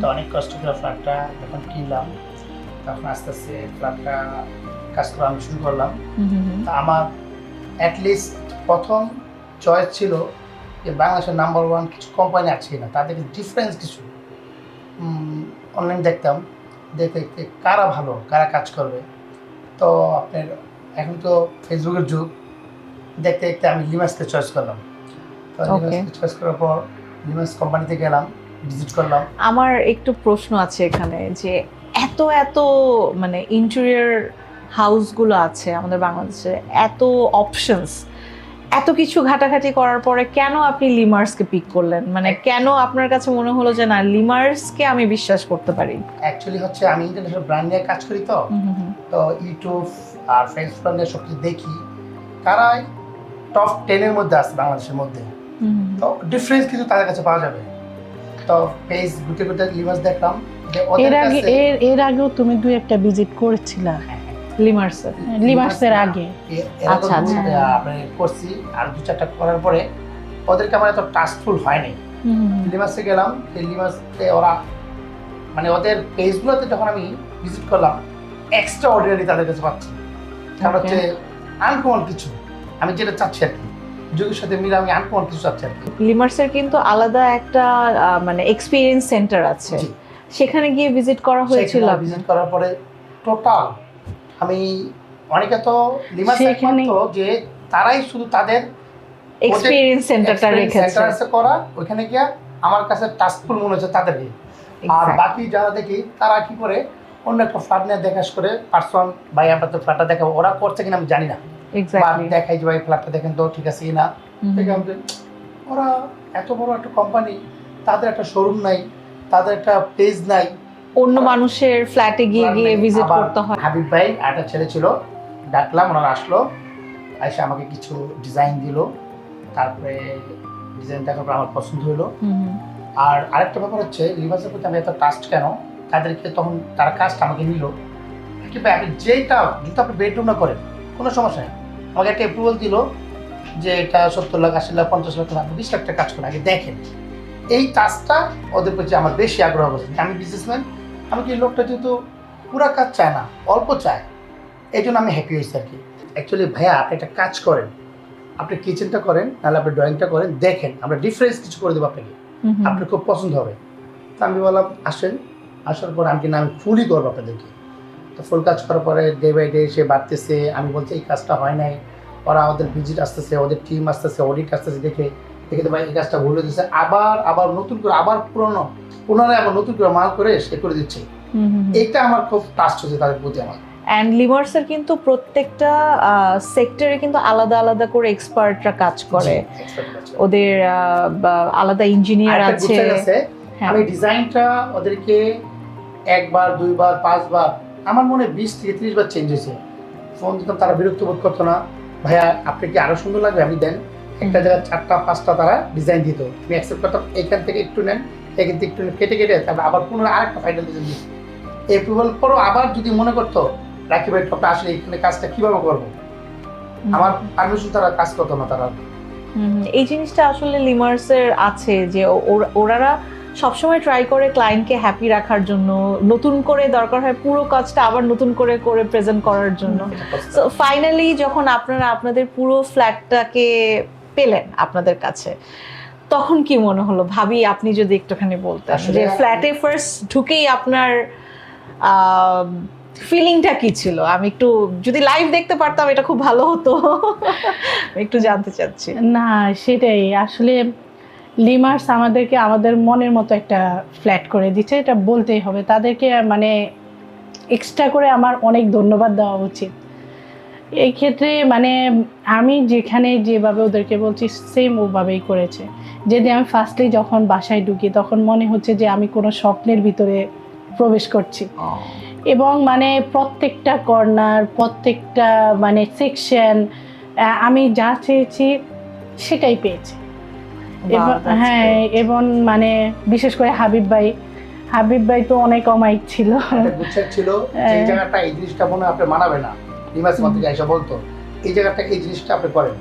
তো অনেক কষ্ট করে ফ্ল্যাটটা যখন কিনলাম তখন আস্তে আস্তে ফ্ল্যাটটা কাজ করা আমি শুরু করলাম। তা আমার অ্যাটলিস্ট প্রথম চয়েস ছিল যে বাংলাদেশের নাম্বার ওয়ান কিছু কোম্পানি আছে না, তাদের ডিফারেন্স কিছু অনলাইন দেখতাম, দেখতে দেখতে কারা ভালো কারা কাজ করবে। তো আপনার এখন তো ফেসবুকের যুগ, দেখতে দেখতে আমি লিমাসকে চয়েস করলাম। তো লিমাসকে চয়েস করার পর লিমাস কোম্পানিতে গেলাম, ভিজিট করলাম। আমার একটু প্রশ্ন আছে এখানে যে এত এত মানে ইন্টেরিয়র হাউসগুলো আছে আমাদের বাংলাদেশে, এত অপশনস, এত কিছু ঘাটাঘাটি করার পরে কেন আপনি লিমার্সকে পিক করলেন? মানে কেন আপনার কাছে মনে হলো যে না, লিমার্সকে আমি বিশ্বাস করতে পারি? অ্যাকচুয়ালি হচ্ছে আমি ইন্টারন্যাশনাল ব্র্যান্ড নিয়ে কাজ করি, তো ইউটিউব আর ফেসবুক নিয়ে সব কিছু দেখি, কারাই টপ 10-এর মধ্যে আছে বাংলাদেশের মধ্যে। তো ডিফারেন্স কিছু তাদের কাছে পাওয়া যাবে। তো পেজ ঘুরতে ঘুরতে লিমার্স দেখলাম যে এর আগেও তুমি দুই একটা ভিজিট করেছিলা লিমার্সের আগে? আচ্ছা আচ্ছা, আমরা করছি আর 2-4টা করার পরে ওদেরকে আমার এত টাস্কফুল হয়নি। লিমার্সে গেলাম, লিমার্সে ওরা মানে ওদের পেজগুলোতে যখন আমি ভিজিট করলাম, এক্সট্রা অর্ডিনারি তাদের কাছে পাচ্ছি। কারণ হচ্ছে আনকমন কিছু আমি যেটা চাচ্ছি আর কি, যুগের সাথে মিলে আমি আনকমন কিছু চাচ্ছি আর কি। লিমার্সের কিন্তু আলাদা একটা মানে এক্সপেরিয়েন্স সেন্টার আছে, সেখানে গিয়ে ভিজিট করা হয়েছিল? ভিজিট করার পরে টোটাল আমি অনেকে তো লিমার্সে যে তারাই শুধু তাদের এক্সপেরিয়েন্স সেন্টারটা রেখেছে করা, ওইখানে গিয়ে আমার কাছে টাস্কফুল মনে হচ্ছে তাদেরকে। আর বাকি যারা দেখি তারা কি করে অন্য একটা ফ্ল্যাট নিয়ে দেখাশ করে পার্সন, ভাই আমরা তো ফ্ল্যাটটা দেখাবো, ওরা করছে কিনা আমি জানি না, দেখাই যে ভাই ফ্ল্যাটটা দেখেন তো ঠিক আছে কিনা। ওরা এত বড় একটা কোম্পানি, তাদের একটা শোরুম নাই, তাদের একটা পেজ নাই, অন্য মানুষের ফ্ল্যাটে গিয়ে গিয়ে ভিজিট করতে হয়। হাবিব ভাই আর একটা ছেলে ছিল, ডাকলাম, ওনারা আসলো, এসে আমাকে কিছু ডিজাইন দিল, তারপরে ডিজাইন দেখার পর আমার পছন্দ হলো। আর আরেকটা ব্যাপার হচ্ছে লিমার্সের প্রতি আমি এত ট্রাস্ট কেন, তাদেরকে তখন তারা কাজটা আমাকে নিল কি ভাই আপনি যেটা যদি আপনি বেডরুম না করেন কোনো সমস্যা নেই, আমাকে একটা অ্যাপ্রুভাল দিল যে এটা 70 লাখ 80 লাখ 50 লাখ আপনি 20 লাখ টাকা কাজ করেন, আগে দেখেন। এই কাজটা ওদের প্রতি আমার বেশি আগ্রহ আছে। আমি বিজনেসম্যান, আমি কি লোকটা যেহেতু পুরা কাজ চায় না, অল্প চায়, এই জন্য আমি হ্যাপি হয়েছি আর কি। অ্যাকচুয়ালি ভাইয়া আপনি একটা কাজ করেন, আপনি কিচেনটা করেন, নাহলে আপনি ড্রয়িংটা করেন, দেখেন আমরা ডিফারেন্স কিছু করে দেবো আপনাকে, আপনার খুব পছন্দ হবে। তো আমি বললাম আসেন, আসার পর আমি ফুলই করবো আপনাদেরকে। তো ফুল কাজ করার পরে ডে বাই ডে সে বাড়তেছে, আমি বলছি এই কাজটা হয় নাই, ওরা ওদের ভিজিট আসতেছে, ওদের টিম আসতেছে, অডিট আসতেছে, দেখে তো ভাই এই কাজটা ভুলে দিচ্ছে, আবার নতুন করে আবার পুনরায় আবার নতুন করে মাল করে সে করে দিচ্ছে। এটা আমার খুব ট্রাস্ট হচ্ছে তাদের প্রতি আমার। অ্যান্ড লিমার্সের কিন্তু প্রত্যেকটা সেক্টরে কিন্তু আলাদা আলাদা করে এক্সপার্টরা কাজ করে, ওদের আলাদা ইঞ্জিনিয়ার আছে। আমি ডিজাইনটা ওদেরকে 1 বার 2 বার 5 বার আমার মনে 20 থেকে 30 বার চেঞ্জ হয়েছে। ফোন দিতাম, তারা বিরক্ত বোধ করতো না, ভাইয়া আপনি কি আরো সুন্দর লাগবে আপনি দেন। একটা জায়গায় 4টা 5টা তারা ডিজাইন দিত, আমি অ্যাকসেপ্ট করতাম, এখান থেকে একটু নেন, এখান থেকে একটু কেটে তারপর আবার পুনরায় আরেকটা ফাইনাল ডিজাইন দিত। অ্যাপ্রুভাল করো, আবার যদি মনে করতো রাখি ভাই আপনি আসলে এখানে কাজটা কিভাবে করবো, আমার পারমিশন তারা কাজ করতো না। তারা এই জিনিসটা আসলে লিমার্সের আছে যে ওরা সবসময় ট্রাই করে ক্লায়েন্টকে হ্যাপি রাখার জন্য, নতুন করে দরকার হয় পুরো কাজটা আবার নতুন করে প্রেজেন্ট করার জন্য। সো ফাইনালি যখন আপনারা আপনাদের পুরো ফ্ল্যাটটাকে পেলেন আপনাদের কাছে, তখন কি মনে হলো? ভাবি আপনি যদি একটুখানি বলতেন যে ফ্ল্যাটে ফার্স্ট ঢুকেই আপনার ফিলিংটা কি ছিল? আমি একটু যদি লাইভ দেখতে পারতাম এটা খুব ভালো হতো, একটু জানতে চাচ্ছি। না সেটাই, আসলে লিমার্স আমাদেরকে আমাদের মনের মতো একটা ফ্ল্যাট করে দিচ্ছে, এটা বলতেই হবে। তাদেরকে মানে এক্সট্রা করে আমার অনেক ধন্যবাদ দেওয়া উচিত এই ক্ষেত্রে। মানে আমি যেখানে যেভাবে ওদেরকে বলছি সেম ওভাবেই করেছে। যদি আমি ফার্স্টলি যখন বাসায় ঢুকি তখন মনে হচ্ছে যে আমি কোনো স্বপ্নের ভিতরে প্রবেশ করছি, এবং মানে প্রত্যেকটা কর্নার, প্রত্যেকটা মানে সেকশন আমি যা চেয়েছি সেটাই পেয়েছি। হ্যাঁ, এবং মানে বিশেষ করে হাবিব ভাই তো অনেক অমায়িক ছিল, ছিল এই জায়গাটা এই জিনিসটা মনে আপনি মানাবে না, লিমার্স মধ্যে এসে বলতো এই জায়গাটা এই জিনিসটা আপনি করেন,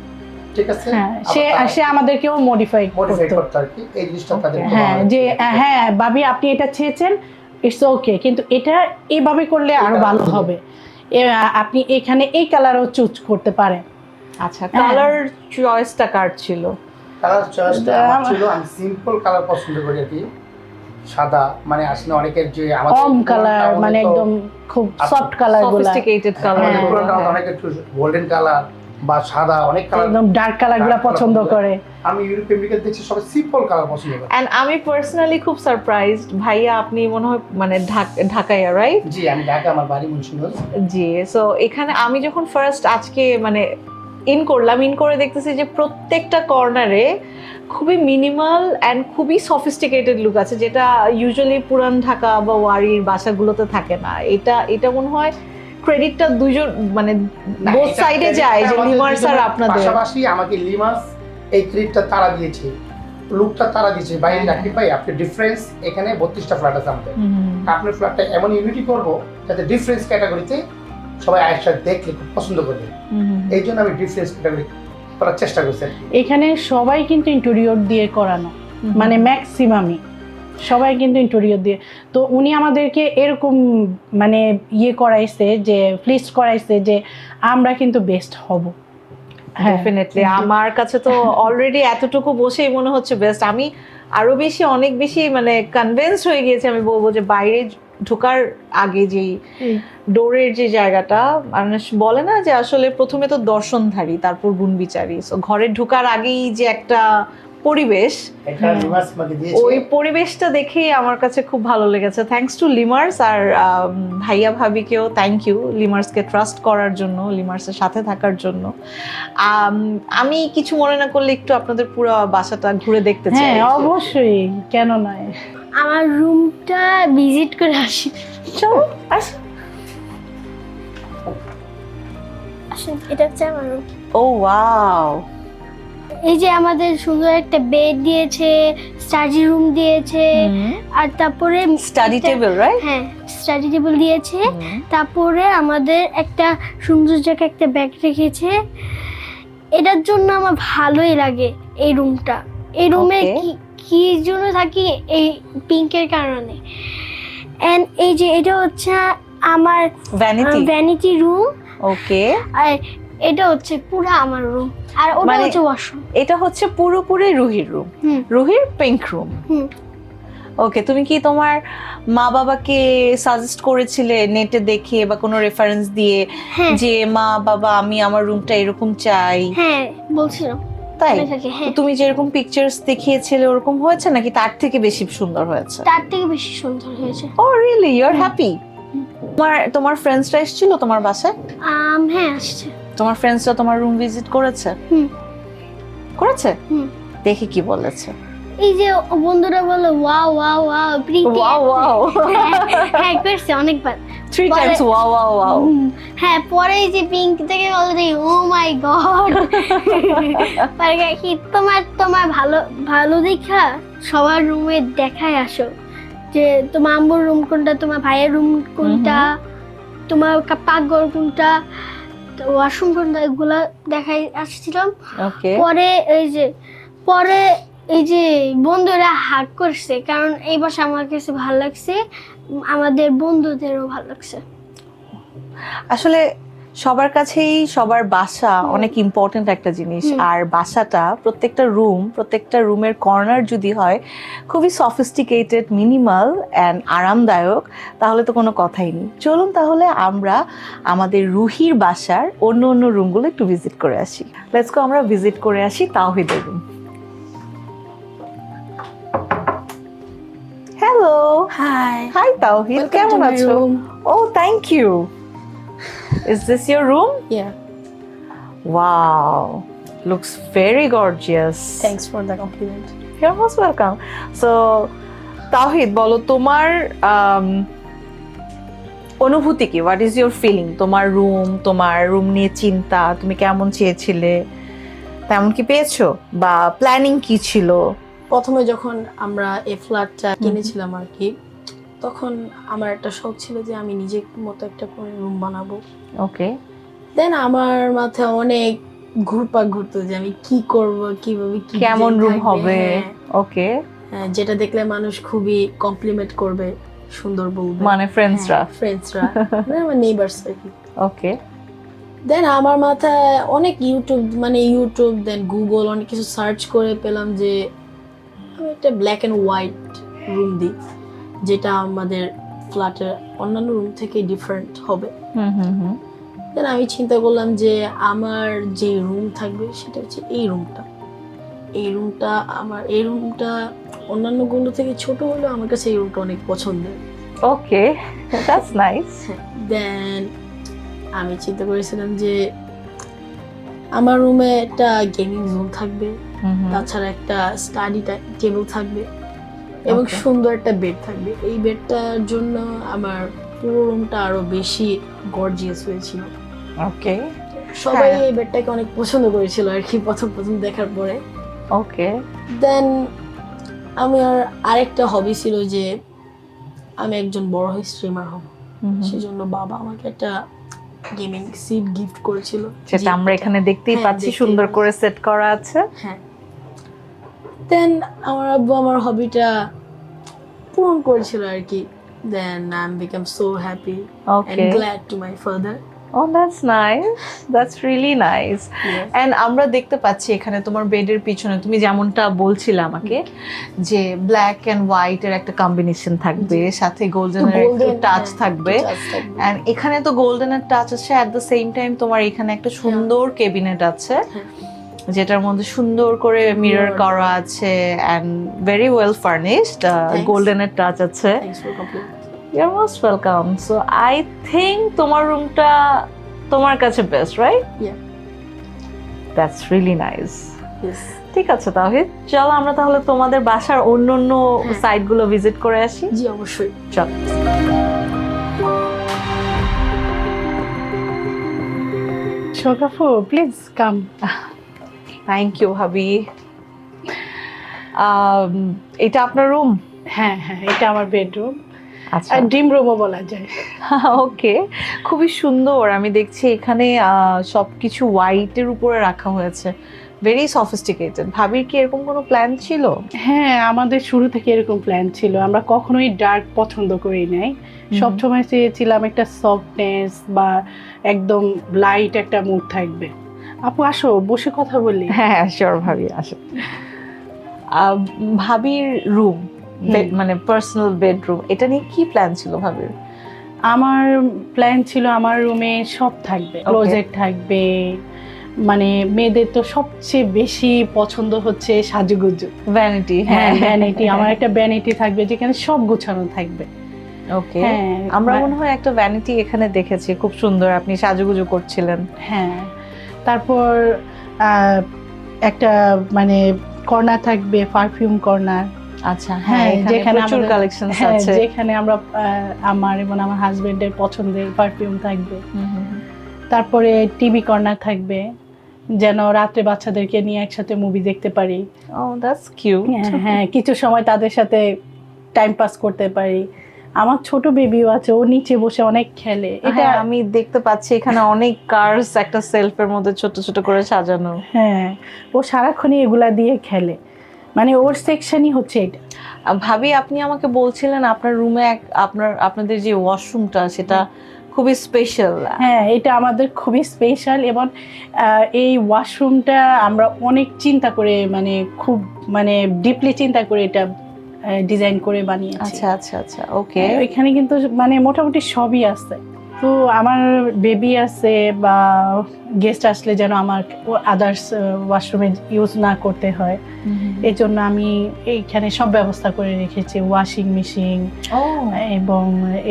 ঠিক আছে হ্যাঁ সে আমাদেরকেও মডিফাই মডিফাই করতে করতে আর কি এই জিনিসটা তাদের হ্যাঁ যে হ্যাঁ ভাবি আপনি এটা চেয়েছেন ইটস ওকে কিন্তু এটা এইভাবে করলে আরো ভালো হবে আপনি এখানে এই কালারও চুজ করতে পারেন। আচ্ছা কালার চয়েসটা কার ছিল? কালার চয়েসটা আমার ছিল, আমি সিম্পল কালার পছন্দ করি আর কি, সাদা, মানে আসলে অনেকের যে আমাদের কম কালার মানে একদম খুব সফট কালার গুলো সফিস্টিকেটেড কালার অনেকে একটু গোল্ডেন কালার বা সাদা অনেক কালার, একদম ডার্ক কালার গুলো পছন্দ করে। আমি ইউরোপ আমেরিকাতে দেখছি সবাই সিম্পল কালার পছন্দ করে। এন্ড আমি পার্সোনালি খুব সারপ্রাইজড, ভাইয়া আপনি মনে হয় মানে ঢাকায় রাইট? জি আমি ঢাকা, আমার বাড়ি মুন্সিগঞ্জ। জি সো এখানে আমি যখন ফার্স্ট আজকে মানে ইন করে দেখতেছি যে প্রত্যেকটা কর্নারে খুবই মিনিমাল অ্যান্ড খুবই সফিস্টিকেটেড লুক আছে, যেটা ইউজুয়ালি পুরান ঢাকা বা ওয়ারির বাসাগুলোতে থাকে না। এটা মনে হয় ক্রেডিটটা দুইজন মানে বোথ সাইডে যায়, যে লিমার্স আর আপনাদের। পাশাপাশি আমাকে লিমার্স এই ক্রেডিটটা তারা দিয়েছে, লুকটা তারা দিয়েছে। বাইরে রাখি ভাই আপনি ডিফারেন্স, এখানে 32টা ফ্ল্যাট আছে আমাদের, আপনার ফ্ল্যাটটা এমন ইউনিটি করবো যাতে ডিফারেন্স ক্যাটাগরিতে সবাই একসাথে দেখলে খুব পছন্দ করবে, এই জন্য আমি ডিফারেন্স ক্যাটাগরি করার চেষ্টা করছি। এখানে সবাই কিন্তু ইন্টেরিয়র দিয়ে করানো, মানে ম্যাক্সিমামই সবাই কিন্তু ইন্টেরিয়র দিয়ে। তো উনি আমাদেরকে এরকম মানে করাইছে যে ফ্লিস্ট করাইছে যে আমরা কিন্তু বেস্ট হব। ডেফিনেটলি আমার কাছে তো অলরেডি এতটুকু বসেই মনে হচ্ছে বেস্ট। আমি আরো বেশি অনেক বেশি মানে কনভিন্স হয়ে গিয়েছি, আমি বলবো যে বাইরে ঢোকার আগে যেই ডোরের যে জায়গাটা, মানুষ বলে না যে আসলে প্রথমে তো দর্শনধারী তারপর গুণ বিচারী, সো ঘরে ঢোকার আগেই যে একটা পরিবেশ, ওই পরিবেশটা দেখেই আমার কাছে খুব ভালো লেগেছে। থ্যাঙ্কস টু লিমার্স, আর ভাইয়া ভাবিকেও থ্যাংক ইউ লিমার্সকে ট্রাস্ট করার জন্য, লিমার্সের সাথে থাকার জন্য। আমি কিছু মনে না করলে একটু আপনাদের পুরো বাসাটা ঘুরে দেখতে চাই। হ্যাঁ অবশ্যই, কেন নয়। আমার রুমটা ভিজিট করে আসি। চলো আসো। আসুন, এটা হচ্ছে আমার রুম। ও ওয়াও, এই যে আমাদের সুন্দর একটা বেড দিয়েছে, স্টাডি রুম দিয়েছে, আর তারপরে স্টাডি টেবিল রাইট? হ্যাঁ স্টাডি টেবিল দিয়েছে, তারপরে আমাদের একটা সুন্দর জায়গায় একটা ব্যাগ রেখেছে। এটার জন্য আমার ভালোই লাগে এই রুমটা। এই রুমে কি জন্য থাকি, এই পিঙ্কের কারণে। এন্ড এই যে এটা হচ্ছে আমার ভ্যানিটি রুম। ওকে, আর এটা হচ্ছে পুরো আমার রুম, আর ওটা হচ্ছে ওয়াশরুম। এটা হচ্ছে পুরোপুরি রুহির রুম, রুহির পিঙ্ক রুম। ওকে, তুমি কি তোমার মা বাবাকে সাজেস্ট করেছিলে নেটে দেখে বা কোনো রেফারেন্স দিয়ে যে মা বাবা আমি আমার রুমটা এরকম চাই? হ্যাঁ বলছিলাম। তাই তুমি যেরকম পিকচার্স দেখিয়েছিলে ওরকম হয়েছে নাকি তার থেকে বেশি সুন্দর হয়েছে? তার থেকে বেশি সুন্দর হয়েছে। ও রিয়েলি, ইউ আর হ্যাপি? তোমার ফ্রেন্ডসরা এসেছিল তোমার বাসায়? হ্যাঁ আসছে। তোমার ফ্রেন্ডসরা তোমার রুম ভিজিট করেছে? করেছে? দেখে কি বলেছে? এই যে বন্ধুরা বলে wow wow wow pretty, wow wow. হ্যাঁ করছে অনেকবার, 3 টাইমস ওয়াও ওয়াও ওয়াও। হ্যাঁ পরে এই যে পিঙ্ক থেকে বলে যে ও মাই গড। পারে কি তোমার ভালো দেখা সবার রুমে দেখায় আসো, যে তোমার আম্মুর রুম কোনটা, তোমার ভাইয়ের রুম কোনটা, তোমার পাকঘর কোনটা, ওয়াশরুম কোনটা, এগুলা দেখাই আসছিলাম। পরে এই যে বন্ধুরা হাগ করছে, কারণ এই বাসা আমার কাছে ভালো লাগছে, আমাদের বন্ধুদেরও ভালো লাগছে। আসলে সবার কাছেই সবার বাসা অনেক ইম্পর্টেন্ট একটা জিনিস, আর বাসাটা প্রত্যেকটা রুমের কর্নার যদি হয় খুবই সফিস্টিকেটেড, মিনিমাল অ্যান্ড আরামদায়ক, তাহলে তো কোনো কথাই নেই। চলুন তাহলে আমরা আমাদের রুহির বাসার অন্য রুমগুলো একটু ভিজিট করে আসি। লেটস গো, আমরা ভিজিট করে আসি তাওহিদের রুম। হ্যালো, হাই তাওহিদ, কেমন আছো? Oh thank you. Is this your room? Yeah. Wow, looks very gorgeous. Thanks for the compliment. You're most welcome. So, তাওহিদ বলো তোমার অনুভূতি কি? What is your feeling? তোমার রুম নিয়ে চিন্তা, তুমি কেমন চেয়েছিলে, তেমন কি পেয়েছো, বা প্ল্যানিং কি ছিল? প্রথমে যখন আমরা এই ফ্ল্যাটটা কিনেছিলাম আর কি, তখন আমার একটা শখ ছিল যে আমি নিজের মতো একটা রুম বানাবো। ওকে, দেন আমার মাথায় অনেক ঘুরপাক ঘুরতো যে আমি কি করব, কিভাবে কি কেমন design রুম থাকবে, হবে? হ্যাঁ, ওকে, হ্যাঁ, যেটা দেখলে মানুষ খুবই কমপ্লিমেন্ট করবে, সুন্দর বলবে, মানে ফ্রেন্ডসরা। ফ্রেন্ডসরা, আমার নেইবারস আর কি। ওকে, দেন আমার মাথায় অনেক ইউটিউব দেন গুগল অনেক কিছু সার্চ করে পেলাম যে আমি একটা ব্ল্যাক অ্যান্ড হোয়াইট রুম দিই, যেটা আমাদের ফ্ল্যাটের অন্যান্য রুম থেকে ডিফারেন্ট হবে। হুম হুম হুম, দেন আমি চিন্তা করলাম যে আমার যে রুম থাকবে সেটা হচ্ছে এই রুমটা অন্যান্যগুলো থেকে ছোট হলেও আমার কাছে এই রুমটা অনেক পছন্দের। ওকে, দ্যাটস নাইস। দেন আমি চিন্তা করেছিলাম যে আমার রুমে একটা গেমিং জোন থাকবে, তাছাড়া একটা স্টাডি টেবিল থাকবে এবং Okay. সুন্দর একটা বেড থাকবে। এই বেডটার জন্য আমার পুরো রুমটা আরো বেশি গর্জিয়াস হয়েছিল। ওকে, সবাই হ্যাঁ। এই বেডটাকে অনেক পছন্দ করেছিল আর কি প্রথম দেখার পরে। ওকে, দেন আমার আরেকটা হবি ছিল যে আমি একজন বড় হয়ে স্ট্রিমার হব, সেজন্য বাবা আমাকে একটা গেমিং সিট গিফট করেছিল, যেটা আমরা এখানে দেখতেই হ্যাঁ, পাচ্ছি, দেখতেই সুন্দর পাচ্ছি। করে সেট করা আছে। হ্যাঁ। দেন আমার আব্বু আমার হবিটা পূরণ করেছিল আর কি। Then I am become so happy okay, and glad to my father. Oh that's nice, that's really nice. And আমরা দেখতে পাচ্ছি এখানে তোমার বেডের পিছনে তুমি যেমনটা বলছিলে আমাকে যে ব্ল্যাক এন্ড হোয়াইট এর একটা কম্বিনেশন থাকবে, সাথে গোল্ডেনের একটু টাচ থাকবে। এন্ড এখানে তো গোল্ডেনের টাচ আছে, এট দ্য সেম টাইম তোমার এখানে একটা সুন্দর কেবিনেট আছে যেটার মধ্যে সুন্দর করে মিরর করা আছে এন্ড ভেরি ওয়েল ফার্নিশড, গোল্ডেনের টাচ আছে। Your most welcome. So I think তোমার রুমটা তোমার কাছে best, right? Yeah. That's really nice. ঠিক আছে, তাহলে চলো আমরা তাহলে তোমাদের বাসার অন্য সাইটগুলো ভিজিট করে আসি। জি অবশ্যই। চল। শোকাফু, প্লিজ কাম। থ্যাংক ইউ ভাবি। এটা আপনার রুম? হ্যাঁ হ্যাঁ, এটা আমার বেডরুম, আচ্ছা, আর ড্রিম রুমও বলা যায়। ওকে, খুবই সুন্দর। আমি দেখছি এখানে সবকিছু হোয়াইটের উপরে রাখা হয়েছে, ভেরি সফিস্টিকেটেড। ভাবির কি এরকম কোনো প্ল্যান ছিল? হ্যাঁ, আমাদের শুরু থেকে এরকম প্ল্যান ছিল, আমরা কখনোই ডার্ক পছন্দ করি নাই। সবসময় চেয়েছিলাম একটা সফটনেস বা একদম লাইট একটা মুড থাকবে। আপু আসো, বসে কথা বলি। হ্যাঁ শিওর ভাবি, আসো। ভাবির রুম, মানে পার্সোনাল বেডরুম, এটা নিয়ে কি প্ল্যান ছিল ভাবির? আমার প্ল্যান ছিল আমার রুমে সব থাকবে, ক্লোজেট থাকবে, মানে মেয়েদের তো সবচেয়ে বেশি পছন্দ হচ্ছে সাজুগুজু, ভ্যানিটি। হ্যাঁ ভ্যানিটি। আমার একটা ভ্যানিটি থাকবে যেখানে সব গোছানো থাকবে। ওকে, হ্যাঁ, আমরা মনে হয় একটা ভ্যানিটি এখানে দেখেছি, খুব সুন্দর, আপনি সাজুগুজু করছিলেন। হ্যাঁ, তারপর একটা মানে কর্নার থাকবে, পারফিউম কর্নার। আচ্ছা, হ্যাঁ, হ্যাঁ, যেখানে প্রচুর আমাদের কালেকশনস হ্যাঁ, আছে। যেখানে আমরা আমার এবং আমার হাজবেন্ডের পছন্দের পারফিউম থাকবে। তারপরে টিভি কর্নার থাকবে, যেন রাত্রে বাচ্চাদেরকে নিয়ে একসাথে মুভি দেখতে পারি। ও দ্যাটস কিউট। হ্যাঁ, কিছু সময় তাদের সাথে টাইম পাস করতে পারি। আমার ছোট বেবিও আছে, ও নিচে বসে অনেক খেলে। এটা আমি দেখতে পাচ্ছি এখানে অনেক কার্স একটা সেলফের মধ্যে ছোট ছোট করে সাজানো। হ্যাঁ, ও সারাক্ষণই এগুলা দিয়ে খেলে, মানে ওর সেকশনই হচ্ছে এটা। ভাবি, আপনি আমাকে বলছিলেন আপনার রুমে আপনাদের যে ওয়াশরুমটা সেটা খুবই স্পেশাল। হ্যাঁ, এটা আমাদের খুবই স্পেশাল এবং এই ওয়াশরুমটা আমরা অনেক চিন্তা করে, মানে খুব ডিপলি চিন্তা করে এটা ডিজাইন করে বানিয়েছি। আচ্ছা আচ্ছা আচ্ছা, ওকে। এখানে কিন্তু মানে মোটামুটি সবই আছে। তো আমার বেবি আছে বা গেস্ট আসলে যেন আমার আদার্স ওয়াশরুমে ইউজ না করতে হয়, এই জন্য আমি এইখানে সব ব্যবস্থা করে রেখেছি, ওয়াশিং মেশিন এবং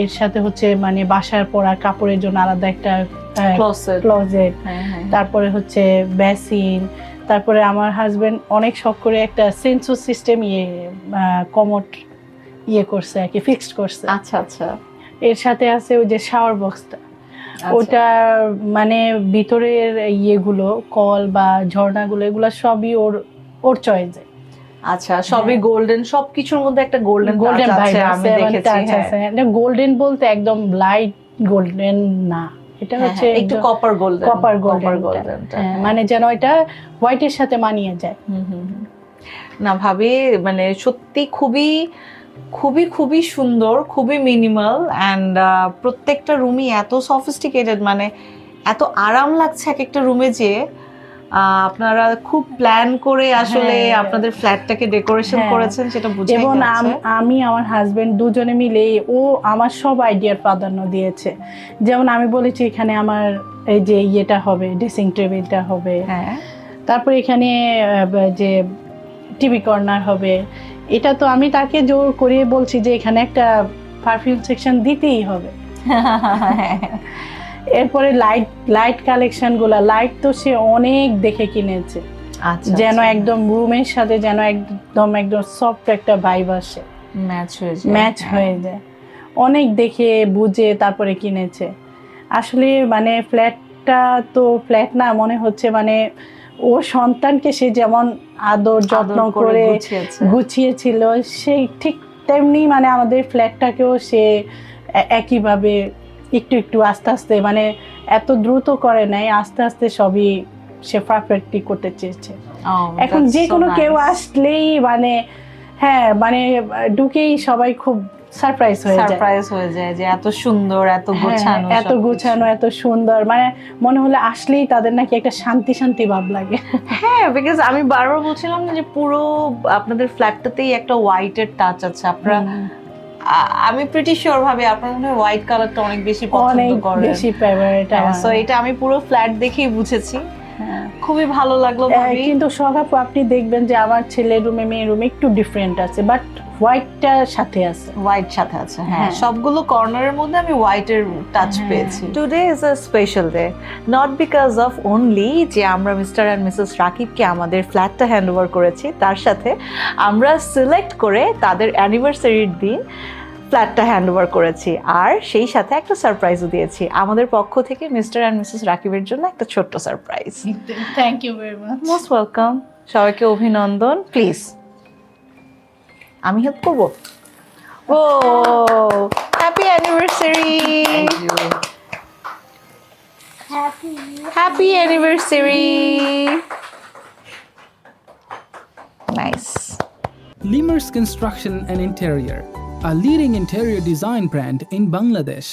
এর সাথে হচ্ছে মানে বাসার পরা কাপড়ের জন্য আলাদা একটা ক্লোজেট, তারপরে হচ্ছে বেসিন, তারপরে আমার হাজবেন্ড অনেক শখ করে একটা সেন্সর সিস্টেম কমোড করছে আর কি, ফিক্সড করছে। আচ্ছা আচ্ছা, এর সাথে আছে ওই যে শাওয়ার বক্সটা, ওটা মানে ভিতরের ইয়েগুলো কল বা ঝর্ণাগুলো এগুলো সবই ওর চয়েসে। আচ্ছা, সবই গোল্ডেন, সবকিছুর মধ্যে একটা গোল্ডেন ভাইব আছে, আমি দেখেছি। গোল্ডেন বলতে একদম লাইট গোল্ডেন না, এটা হ্যাঁ, হচ্ছে হ্যাঁ, একটু কপার গোল্ডেন কপার গোল্ডেন, মানে যেন এটা হোয়াইটের সাথে মানিয়ে যায়। না ভাবি মানে সত্যি খুবই খুবই খুবই সুন্দর, খুবই মিনিমাল অ্যান্ড প্রত্যেকটা রুমই এত সফিস্টিকেটেড, মানে এত আরাম লাগছে এক একটা রুমে যে আপনারা খুব প্ল্যান করে আসলে হ্যাঁ। আপনাদের ফ্ল্যাটটাকে ডেকোরেশন হ্যাঁ। করেছেন, সেটা বোঝাই এবং যাচ্ছে। আমি আমার হাজবেন্ড দুজনে মিলে ও আমার সব আইডিয়ার প্রাধান্য দিয়েছে। যেমন আমি বলেছি এখানে আমার এই যে ইয়েটা হবে, ড্রেসিং টেবিলটা হবে, হ্যাঁ তারপর এখানে যে টিভি কর্নার হবে। এটা তো আমি তাকে জোর করিয়ে বলছি যে এখানে একটা পারফিউম সেকশন দিতেই হবে। এরপরে লাইট কালেকশনগুলো, লাইট তো সে অনেক দেখে কিনেছে, আচ্ছা যেন একদম রুমের সাথে যেন একদম সফট একটা ভাইব আসে, ম্যাচ হয়ে যায়। অনেক দেখে বুঝে তারপরে কিনেছে। আসলে মানে ফ্ল্যাটটা তো ফ্ল্যাট না, মনে হচ্ছে মানে ওর সন্তানকে সে যেমন আদর যত্ন করে গুছিয়েছিল, সেই ঠিক তেমনি মানে আমাদের ফ্ল্যাটটাকেও সে একইভাবে একটু একটু আস্তে আস্তে, মানে এত দ্রুত করে নাই, আস্তে আস্তে সবই সে পারফেক্টলি করতে চেয়েছে। এখন যে কোনো কেউ আসলেই মানে হ্যাঁ মানে ঢুকেই সবাই খুব সারপ্রাইজ হয়ে যায় যে এত সুন্দর, এত গোছানো, এত গোছানো, এত সুন্দর, মানে মনে হলে আসলেই তাদের নাকি একটা শান্তি শান্তি ভাব লাগে। হ্যাঁ, বিকজ আমি বারবার বলছিলাম না যে পুরো আপনাদের ফ্ল্যাটটাতেই একটা হোয়াইটের টাচ আছে। আপনারা আমি প্রিটি শিওর ভাবে আপনারা মনে হয় হোয়াইট কালারটা অনেক বেশি পছন্দ করেন, অনেক বেশি ফেভারিট। সো এটা আমি পুরো ফ্ল্যাট দেখেই বুঝেছি। খুবই ভালো লাগলো ভাবি। কিন্তু সগাপু আপনি দেখবেন যে আমার ছেলের রুমে মেয়ের রুমে একটু ডিফারেন্ট আছে, বাট হোয়াইটটার সাথে আছে, হোয়াইট সাথে আছে। হ্যাঁ, সবগুলো কর্নারের মধ্যে আমি হোয়াইটের টাচ পেয়েছি। Today is a special day, not because of only যে আমরা মিস্টার অ্যান্ড মিসেস রাকিবকে আমাদের ফ্ল্যাটটা হ্যান্ড ওভার করেছি, তার সাথে আমরা সিলেক্ট করে তাদের অ্যানিভার্সারির দিন ফ্ল্যাটটা হ্যান্ড ওভার করেছি, আর সেই সাথে একটা সারপ্রাইজও দিয়েছি আমাদের পক্ষ থেকে মিস্টার অ্যান্ড মিসেস রাকিবের জন্য একটা ছোট্ট surprise. Thank you very much. Most welcome. সবাইকে অভিনন্দন। প্লিজ আমি হেল্প করবো। ও happy anniversary, happy anniversary. Nice. Lemurs Construction and Interior, a leading interior design brand in Bangladesh.